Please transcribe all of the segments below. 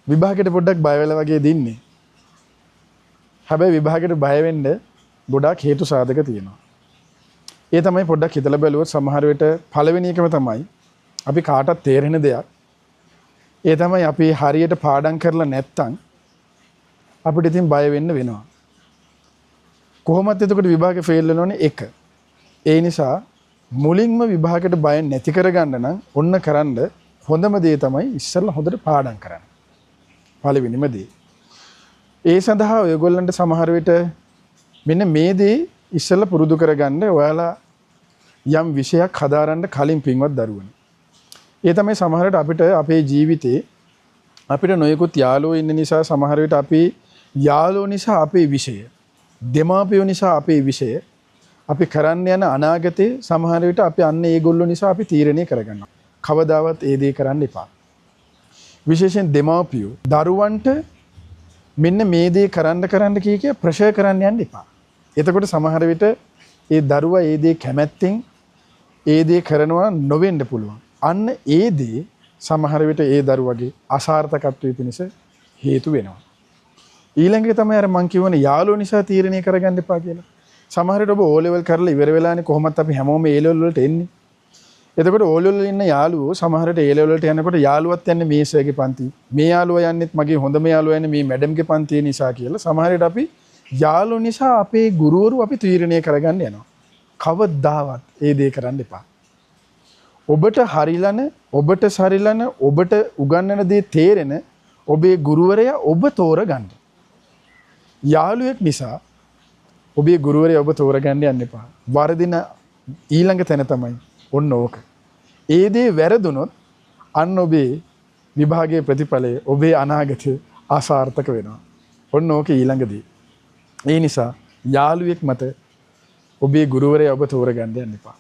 විභාගයට පොඩ්ඩක් බය වෙලා වගේ දින්නේ. හැබැයි විභාගයට බය වෙන්න ගොඩාක් හේතු සාධක තියෙනවා. ඒ තමයි පොඩ්ඩක් හිතලා බැලුවොත් සමහර වෙලට පළවෙනි එකම තමයි අපි කාටවත් තේරෙන දෙයක්. ඒ තමයි අපි හරියට පාඩම් කරලා නැත්තම් අපිට ඉතින් බය වෙන්න වෙනවා. කොහොමද එතකොට විභාගේ ෆේල් වෙනවනේ එක. ඒ නිසා මුලින්ම විභාගයට බය නැති කරගන්න නම් ඔන්න කරන්න හොඳම දේ තමයි ඉස්සෙල්ලා හොඳට පාඩම් කරන්න. පළවෙනිම දේ. ඒ සඳහා ඔයගොල්ලන්ට සමහර විට මෙන්න මේ දේ ඉස්සෙල්ලා පුරුදු කරගන්න ඔයාලා යම් විෂයක් හදාරන්න කලින් පින්වත් දරුවනේ. ඒ තමයි සමහර විට අපිට අපේ ජීවිතේ අපිට නොයෙකුත් යාළුවෝ ඉන්න නිසා සමහර විට අපි යාළුවෝ නිසා අපේ විෂය, දෙමාපියෝ නිසා අපේ විෂය, අපි කරන්න යන අනාගතේ සමහර විට අපි අන්න ඒගොල්ලෝ නිසා අපි තීරණය කරගන්නවා. කවදාවත් ඒ දේ කරන්න එපා. විශේෂයෙන් දෙමාපියෝ දරුවන්ට මෙන්න මේ දේ කරන්න කිය ප්‍රෙෂර් කරන්න යන්න එපා. එතකොට සමහර විට ඒ දරුවා ඒ දේ කැමැත්තෙන් ඒ දේ කරනවා නොවෙන්න පුළුවන්. අන්න ඒ දේ සමහර විට ඒ දරුවගේ අසාර්ථකත්වයේ පිණිස හේතු වෙනවා. ඊළඟට තමයි අර මං කියවනේ යාළුවෝ නිසා තීරණය කරගන්න එපා කියලා. සමහර විට ඔබ O level කරලා ඉවර වෙලානේ කොහොමත් අපි හැමෝම A level වලට එන්නේ. එතකොට O level වල ඉන්න යාළුවෝ සමහර විට A level වලට යනකොට යාළුවත් යන්නේ මේ සර්ගේ පන්ති. මේ යාළුවා යන්නේත් මගේ හොඳම යාළුවා යන්නේ මේ මැඩම්ගේ පන්තිය නිසා කියලා සමහර විට අපි යාළුවෝ නිසා අපේ ගුරුවරු අපි තීරණය කරගන්න යනවා. කවදාවත් ඒ දේ කරන්න එපා. ඔබට හරිලන, ඔබට සරිලන, ඔබට උගන්වන දේ තේරෙන ඔබේ ගුරුවරයා ඔබ තෝරගන්න. යාළුවෙක් නිසා ඔබේ ගුරුවරයා ඔබ තෝරගන්න යන්න එපා. වරදින ඊළඟ තැන තමයි ඔන්න ඕක. ඒ දේ වැරදුනොත් අන්න ඔබේ විභාගයේ ප්‍රතිඵලය ඔබේ අනාගතය අසාර්ථක වෙනවා. ඔන්න ඕක ඊළඟදී. ඒ නිසා යාළුවෙක් මත ඔබේ ගුරුවරයා ඔබ තෝරගන්න යන්න එපා.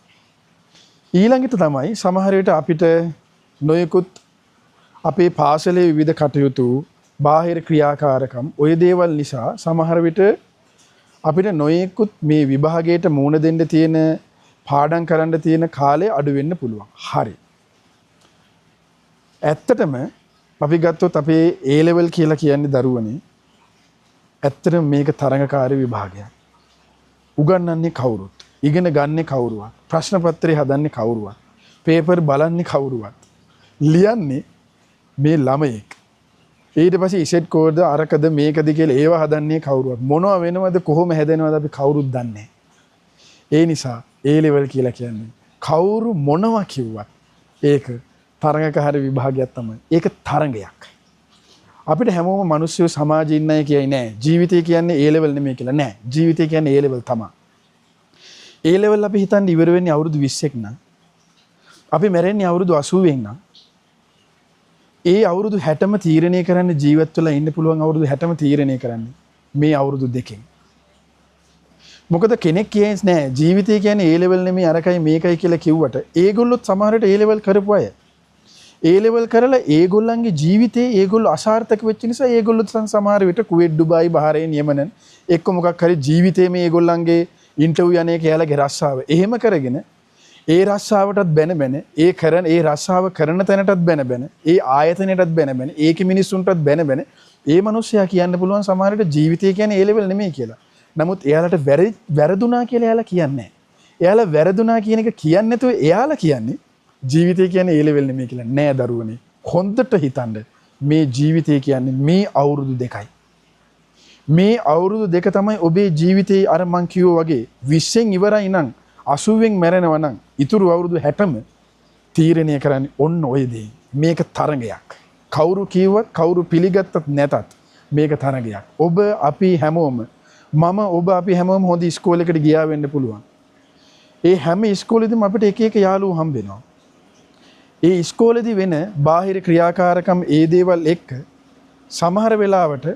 ඊළඟට තමයි සමහර විට අපිට නොයෙකුත් අපේ පාසලේ විවිධ කටයුතු, බාහිර ක්‍රියාකාරකම් ඔය දේවල් නිසා සමහර විට අපිට නොයෙකුත් මේ විභාගයට මුහුණ දෙන්න තියෙන පාඩම් කරන්න තියෙන කාලය අඩු වෙන්න පුළුවන්. හරි. ඇත්තටම අපි ගත්තොත් අපේ A level කියලා කියන්නේ දරුවනේ. ඇත්තටම මේක තරඟකාරී විභාගයක්. උගන්වන්නේ කවුරුත්, ඉගෙන ගන්නේ කවුරුවත්, ප්‍රශ්න පත්‍රය හදන්නේ කවුරුවත්, පේපර් බලන්නේ කවුරුවත්, ලියන්නේ මේ ළමයෙක්. ඊට පස්සේ ඉසෙට් කෝඩ්ද අරකද මේකද කියලා ඒව හදන්නේ කවුරුවත්. මොනවා වෙනවද කොහොම හැදෙනවද අපි කවුරුත් දන්නේ නැහැ. ඒ නිසා A level කියලා කියන්නේ කවුරු මොනවා කිව්වත් ඒක තරඟකාරී විභාගයක් තමයි. ඒක තරඟයක්. අපිට හැමෝම මිනිස්සු සමාජයේ ඉන්න අය කියයි නෑ ජීවිතය කියන්නේ A level නෙමෙයි කියලා. නෑ, ජීවිතය කියන්නේ A level තමයි. A level අපි හිතන්නේ ඉවර වෙන්නේ අවුරුදු 20ක් නම් අපි මැරෙන්නේ අවුරුදු 80න් නම් ඒ අවුරුදු 60ම තීරණය කරන්න ජීවත් වෙලා ඉන්න පුළුවන් අවුරුදු 60ම තීරණය කරන්නේ මේ අවුරුදු දෙකෙන්. මොකද කෙනෙක් කියන්නේ නෑ ජීවිතය කියන්නේ A level නෙමෙයි අරකයි මේකයි කියලා කිව්වට ඒගොල්ලොත් සමහරට A level කරපු අය. A level කරලා ඒගොල්ලන්ගේ ජීවිතේ ඒගොල්ලෝ අසාර්ථක වෙච්ච නිසා ඒගොල්ලොත් සමහර විට කුවේට් දුබායි බහරේන් යමනන් එක්ක මොකක් හරි ජීවිතේ මේ ඒගොල්ලන්ගේ ඉන්ටර්විව් යන්නේ කැලගේ රස්සාව. එහෙම කරගෙන ඒ රස්සාවටත් බැන ඒ කරන ඒ රස්සාව කරන තැනටත් බැන ඒ ආයතනයටත් බැන ඒකේ මිනිස්සුන්ටත් බැන ඒ මිනිස්සයා කියන්න පුළුවන් සමහරට ජීවිතය කියන්නේ A level නෙමෙයි කියලා. නමුත් එයාලට වැරදුනා කියලා එයාලා කියන්නේ නැහැ. එයාලා වැරදුනා කියන එක කියන්නේ නැතුව එයාලා කියන්නේ ජීවිතය කියන්නේ A level නෙමෙයි කියලා. නෑ දරුවනේ. හොඳට හිතන්න මේ ජීවිතය කියන්නේ මේ අවුරුදු දෙකයි. මේ අවුරුදු දෙක තමයි ඔබේ ජීවිතේ අර මං කිව්වා වගේ 20න් ඉවරයි නම් 80න් මැරෙනවා නම් ඉතුරු අවුරුදු 60ම තීරණය කරන්නේ ඔන්න ඔය දේ. මේක තරඟයක්. කවුරු කිව්වත් කවුරු පිළිගත්තත් නැතත් මේක තරඟයක්. ඔබ අපි හැමෝම අපි හැමෝම හොඳ ඉස්කෝලේකට ගියා වෙන්න පුළුවන්. ඒ හැම ඉස්කෝලේදීම අපිට එක එක යාළුවෝ හම්බ වෙනවා. ඒ ඉස්කෝලේදී වෙන බාහිර ක්‍රියාකාරකම් ඒ දේවල් එක්ක සමහර වෙලාවට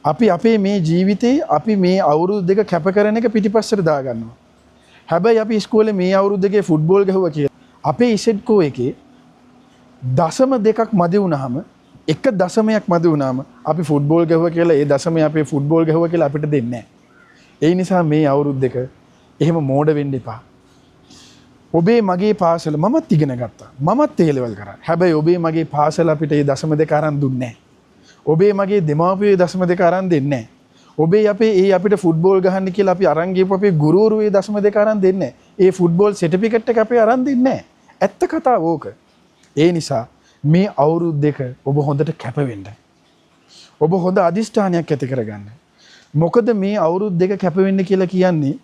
අපි අපේ මේ ජීවිතේ අපි මේ අවුරුදු දෙක කැප කරන එක පිටිපස්සට දාගන්නවා. හැබැයි අපි ඉස්කෝලේ මේ අවුරුදු දෙකේ ෆුට්බෝල් ගහුවා කියලා අපේ ඉසෙට්කෝ එකේ දශම දෙකක් මදි වුණාම එක දශමයක් මදි වුණාම අපි ෆුට්බෝල් ගහුවා කියලා ඒ දශමය අපේ ෆුට්බෝල් ගහුවා කියලා අපිට දෙන්නේ නැහැ. ඒ නිසා මේ අවුරුදු දෙක එහෙම මෝඩ වෙන්න එපා. ඔබේ මගේ පාසල මමත් ඉගෙන ගත්තා. මමත් A level කරා. හැබැයි ඔබේ මගේ පාසල අපිට මේ දශම දෙක අරන් දුන්නේ නැහැ. ඔබේ මගේ දෙමාපියෝ 0.2 අරන් දෙන්නේ නැහැ. ඔබේ අපිට ෆුට්බෝල් ගහන්න කියලා අපි අරන් ගියපු අපේ ගුරුවරු 0.2 අරන් දෙන්නේ නැහැ. ඒ ෆුට්බෝල් සර්ටිෆිකේට් එක අපි අරන් දෙන්නේ නැහැ. ඇත්ත කතාව ඕක. ඒ නිසා මේ අවුරුදු දෙක ඔබ හොඳට කැප වෙන්න. ඔබ හොඳ අදිෂ්ඨානයක් ඇති කරගන්න. මොකද මේ අවුරුදු දෙක කැප වෙන්න කියලා කියන්නේ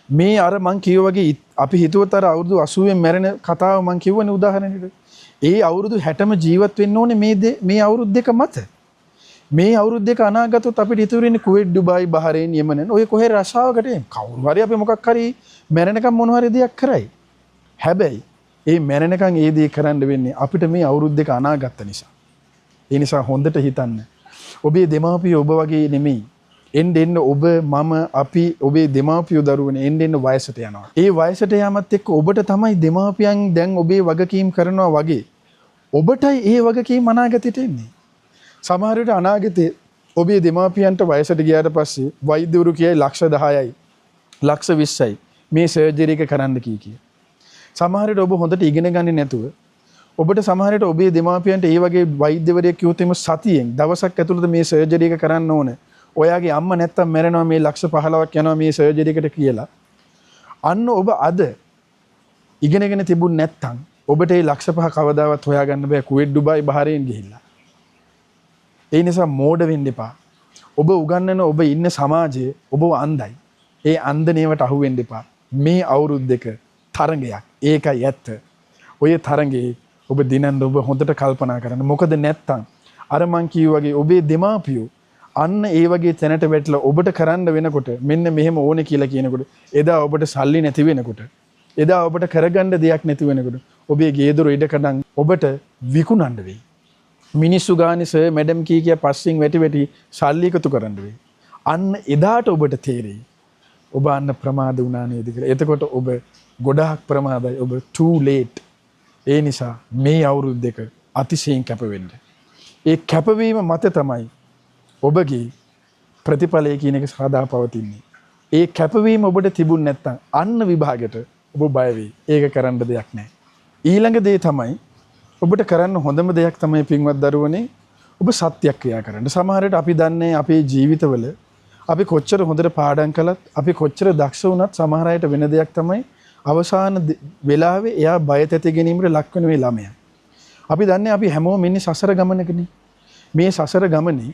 මේ අර මං කියව වගේ අපි හිතුවත් අර අවුරුදු 80 න් මැරෙන කතාව මං කිව්වනේ උදාහරණයකට. ඒ අවුරුදු 60ම ජීවත් වෙන්න ඕනේ මේ අවුරුදු දෙක මත. මේ අවුරුදු දෙක අනාගතොත් අපිට ඉතුරු වෙන්නේ කුවේට්, ඩුබායි, බහරේන්, යෙමෙන් ඔය කොහේ රස්සාවකට කවුරු හරි අපි මොකක් හරි මැරෙනකම් මොන හරි දෙයක් කරයි. හැබැයි ඒ මැරෙනකම් ඒ දේ කරන්න වෙන්නේ අපිට මේ අවුරුදු දෙක අනාගත නිසා. ඒ නිසා හොඳට හිතන්න. ඔබේ දෙමාපියෝ ඔබ වගේ නෙමෙයි. එන්න ඔබ මම අපි ඔබේ දෙමාපියෝ දරුවනේ එන්න වයසට යනවා. ඒ වයසට යාමත් එක්ක ඔබට තමයි දෙමාපියන් දැන් ඔබේ වගකීම් කරනවා වගේ ඔබටයි ඒ වගකීම් අනාගතයට එන්නේ. සමහර විට අනාගතේ ඔබේ දෙමාපියන්ට වයසට ගියාට පස්සේ වෛද්‍යවරු කියයි 10,000යි 20,000යි මේ සර්ජරි එක කරන්න කී. සමහර විට ඔබ හොඳට ඉගෙන ගන්නේ නැතුව ඔබට සමහර විට ඔබේ දෙමාපියන්ට ඒ වගේ වෛද්‍යවරයෙක් කිව්වොත් එimhe සතියෙන් දවසක් ඇතුළත මේ සර්ජරි එක කරන්න ඕනේ. ඔයාගේ අම්මා නැත්තම් මැරෙනවා මේ 15,000ක් යනවා මේ සර්ජරි එකට කියලා. අන්න ඔබ අද ඉගෙනගෙන තිබුණ නැත්තම් ඔබට මේ 5,00,000 කවදාවත් හොයාගන්න බෑ කුවේට්, ඩුබායි, බහරේන් ගිහිල්ලා. ඒ නිසා මෝඩ වෙන්න එපා. ඔබ උගන්නන ඔබ ඉන්න සමාජයේ ඔබ අන්ධයි. ඒ අන්ධනේවට අහු වෙන්න එපා. මේ අවුරුදු දෙක තරඟයක්. ඒකයි ඇත්ත. ඔය තරඟේ ඔබ දිනන්න ඔබ හොඳට කල්පනා කරන්න. මොකද නැත්තම් අර මං කිව්වා වගේ ඔබේ දෙමාපියෝ අන්න ඒ වගේ තැනට වැටලා ඔබට කරන්න වෙනකොට මෙන්න මෙහෙම ඕනේ කියලා කියනකොට එදා ඔබට සල්ලි නැති වෙනකොට එදා ඔබට කරගන්න දෙයක් නැති වෙනකොට ඔබේ ගේදොර ඉඩකඩම් ඔබට විකුණන්න වෙයි. මිනිස්සු ගානේ සර් මැඩම් කී පස්සෙන් වැටි සල්ලි එකතු කරන්න වෙයි. අන්න එදාට ඔබට තේරෙයි ඔබ අන්න ප්‍රමාද වුණා නේද කියලා. එතකොට ඔබ ගොඩාක් ප්‍රමාදයි. ඔබ too late. ඒ නිසා මේ අවුරුදු දෙක අතිශයින් කැප වෙන්න. ඒ කැපවීම මත තමයි ඔබගේ ප්‍රතිඵලය කියන එක සාදා පවතින්නේ. ඒ කැපවීම ඔබට තිබුණ නැත්නම් අන්න විභාගෙට ඔබ බය වෙයි. ඒක කරන්න දෙයක් නැහැ. ඊළඟ දේ තමයි ඔබට කරන්න හොඳම දෙයක් තමයි පින්වත් දරුවනේ ඔබ සත්‍යයක් ක්‍රියා කරන්න. සමහර විට අපි දන්නේ අපේ ජීවිතවල අපි කොච්චර හොඳට පාඩම් කළත් අපි කොච්චර දක්ෂ වුණත් සමහර අයට වෙන දෙයක් තමයි අවසාන වෙලාවේ එයා බය තැති ගැනීමට ලක් වෙන මේ ළමයා. අපි දන්නේ අපි හැමෝම ඉන්නේ සසර ගමනකනේ. මේ සසර ගමනේ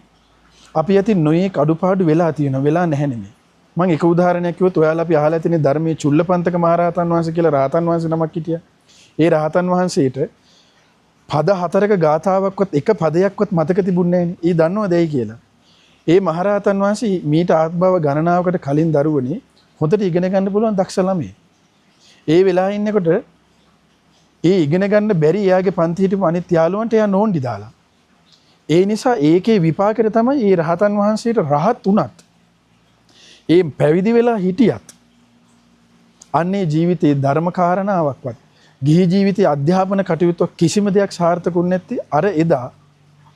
අපි යති නොයේක අඩුපාඩු වෙලා තියෙනවා. වෙලා නැහැ නෙමෙයි. මම එක උදාහරණයක් කිව්වොත් ඔයාලා අපි අහලා තියෙන ධර්මයේ චුල්ලපන්තක මහරහතන් වහන්සේ කියලා රහතන් වහන්සේ නමක් හිටියා. ඒ රහතන් වහන්සේට පද 4ක ගාථාවක්වත් එක පදයක්වත් මතක තිබුණේ නැහැ නේ. ඊ දන්නවද ඇයි කියලා? ඒ මහරහතන් වහන්සේ මීට ආත්මව ගණනාවකට කලින් දරුවනේ හොඳට ඉගෙන ගන්න පුළුවන් දක්ෂ ළමයි. ඒ වෙලාවේ ඉන්නකොට ඒ ඉගෙන ගන්න බැරි එයාගේ පන්ති හිටපු අනිත් යාළුවන්ට එයා නෝන්ඩි දාලා. ඒ නිසා ඒකේ විපාකෙට තමයි මේ රහතන් වහන්සේට රහත් උනත් ඒ පැවිදි වෙලා හිටියත් අන්නේ ජීවිතේ ධර්ම කාරණාවක්වත් ගිහි ජීවිතයේ අධ්‍යාපන කටයුතු කිසිම දෙයක් සාර්ථකුනේ නැත්තේ අර එදා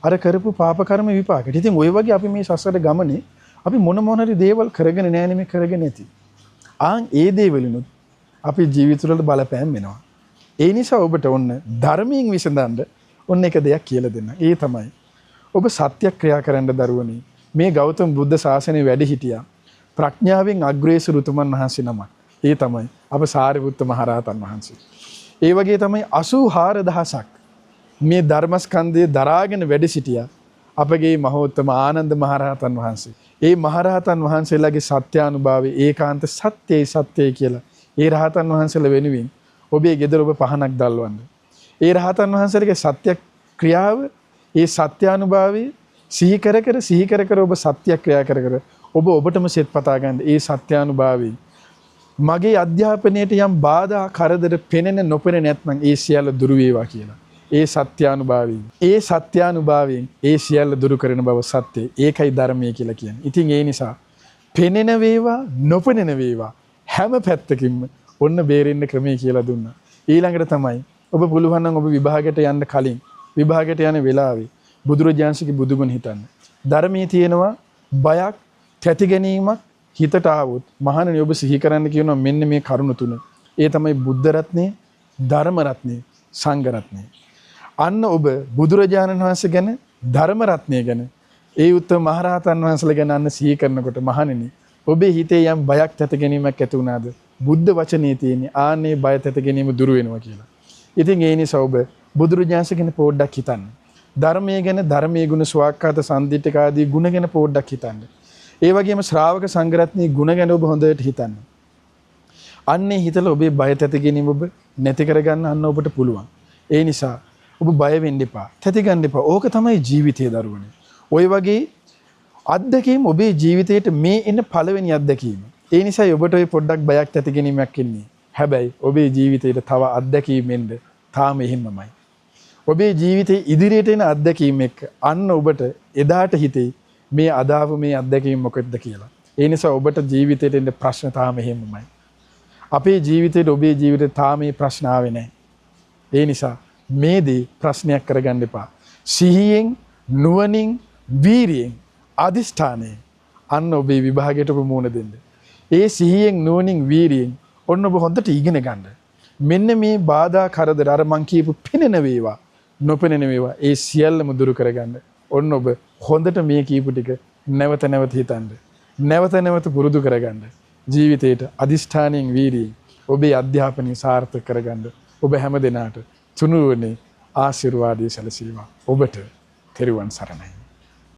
අර කරපු පාප කර්ම විපාකෙට. ඉතින් ওই වගේ අපි මේ සසර ගමනේ අපි මොන හරි දේවල් කරගෙන නැහැ මේ කරගෙන නැති. ආන් ඒ දේවලිනුත් අපි ජීවිතවල බලපෑම් වෙනවා. ඒ නිසා ඔබට ඔන්න ධර්මයෙන් විසඳන්න ඔන්න එක දෙයක් කියලා දෙන්න. ඒ තමයි ඔබ සත්‍ය ක්‍රියා කරන්න දරුවනේ. මේ ගෞතම බුද්ධ ශාසනයේ වැඩ හිටියා ප්‍රඥාවෙන් අග්‍රේසර උතුමන් වහන්සේ නමක්. ඒ තමයි අප සාරිපුත්ත මහරහතන් වහන්සේ. ඒ වගේ තමයි 84000ක් මේ ධර්මස්කන්ධය දරාගෙන වැඩ සිටියා අපගේ මහෝත්තම ආනන්ද මහරහතන් වහන්සේ. ඒ මහරහතන් වහන්සේලාගේ සත්‍යානුභාවය ඒකාන්ත සත්‍යයි කියලා ඒ රහතන් වහන්සේලා වෙනුවෙන් ඔබේ ගෙදර ඔබ පහනක් දැල්වන්න. ඒ රහතන් වහන්සේලගේ සත්‍ය ක්‍රියාව ඒ සත්‍යානුභාවය සිහි කර ඔබ සත්‍ය ක්‍රියා කර ඔබ ඔබටම සෙත් පතා ගන්න. ඒ සත්‍යානුභාවය මගේ අධ්‍යාපනයට යම් බාධා කරදර පෙනෙන නොපෙනෙන නැත්නම් ඒ සියල්ල දුරු වේවා කියලා. ඒ සත්‍යානුභාවයෙන් ඒ සියල්ල දුරු කරන බව සත්‍යය. ඒකයි ධර්මය කියලා කියන්නේ. ඉතින් ඒ නිසා පෙනෙන වේවා නොපෙනෙන වේවා හැම පැත්තකින්ම ඔන්න බේරෙන්න ක්‍රමය කියලා දුන්නා. ඊළඟට තමයි ඔබ පුළුවන් නම් ඔබ විභාගයට යන්න කලින් විභාගයට යන වෙලාවේ බුදුරජාණන්සේගේ බුදුගුණ හිතන්න. ධර්මයේ තියෙනවා බයක්, තැති ගැනීමක් හිතට ආවොත් මහණනි ඔබ සිහි කරන්න කියනවා මෙන්න මේ කරුණ තුන. ඒ තමයි බුද්ධ රත්නය, ධර්ම රත්නය, සංඝ රත්නය. අන්න ඔබ බුදුරජාණන් වහන්සේ ගැන ධර්ම රත්නය ගැන ඒ උත්තම මහරහතන් වහන්සේලා ගැන අන්න සිහි කරනකොට මහණෙනි ඔබේ හිතේ යම් බයක් තැත ගැනීමක් ඇති වුණාද බුද්ධ වචනේ තියෙන ආන්නේ බය තැත ගැනීම දුරු වෙනවා කියලා. ඉතින් ඒ නිසා ඔබ බුදුරජාණන් ගැන පොඩ්ඩක් හිතන්න. ධර්මයේ ගැන ධර්මයේ ගුණ ස්වාක්ඛාත සම්දිට්ඨික ආදී ගුණ ගැන පොඩ්ඩක් හිතන්න. ඒ වගේම ශ්‍රාවක සංඝරත්නයේ ගුණ ගැන ඔබ හොඳට හිතන්න. අන්නේ හිතලා ඔබේ බය තැති ගැනීම ඔබ නැති කරගන්න අන්න ඔබට පුළුවන්. ඒ නිසා ඔබ බය වෙන්න එපා. තැති ගන්න එපා. ඕක තමයි ජීවිතයේ දරුවනේ. ওই වගේ අත්දැකීම් ඔබේ ජීවිතේට මේ එන පළවෙනි අත්දැකීම. ඒ නිසා ඔබට ඔය පොඩ්ඩක් බයක් තැති ගැනීමක් එන්නේ. හැබැයි ඔබේ ජීවිතේට තව අත්දැකීම් එන්න තාම එහෙමමයි. ඔබේ ජීවිතේ ඉදිරියට එන අත්දැකීම් එක්ක අන්න ඔබට එදාට හිතේ මේ අදාව මේ අත්දැකීම් මොකක්ද කියලා. ඒ නිසා ඔබට ජීවිතේට එන්න ප්‍රශ්න තාම එහෙමමයි. අපේ ජීවිතේට ඔබේ ජීවිතේ තාම මේ ප්‍රශ්න ආවේ නැහැ. ඒ නිසා මේ දේ ප්‍රශ්නයක් කරගන්න එපා. සිහියෙන්, නුවණින්, වීරියෙන්, අදිෂ්ඨානයෙන් අන්න ඔබේ විභාගයට ඔබ මුහුණ දෙන්න. ඒ සිහියෙන්, නුවණින්, වීරියෙන් ඔන්න ඔබ හොඳට ඉගෙන ගන්න. මෙන්න මේ බාධා කරදර අර මං කියපු පෙනෙන වේවා, නොපෙනෙන වේවා ඒ සියල්ලම දුරු කරගන්න. ඔන්න ඔබ හොඳට මේ කියපු ටික නැවත නැවත හිතන්න. නැවත නැවත පුරුදු කරගන්න. ජීවිතේට අදිෂ්ඨානයෙන්, වීරියෙන් ඔබේ අධ්‍යාපනය සාර්ථක කරගන්න. ඔබ හැම දිනාට තුනුරුවනේ ආශිර්වාදයේ සැලසීම ඔබට තෙරුවන් සරණයි.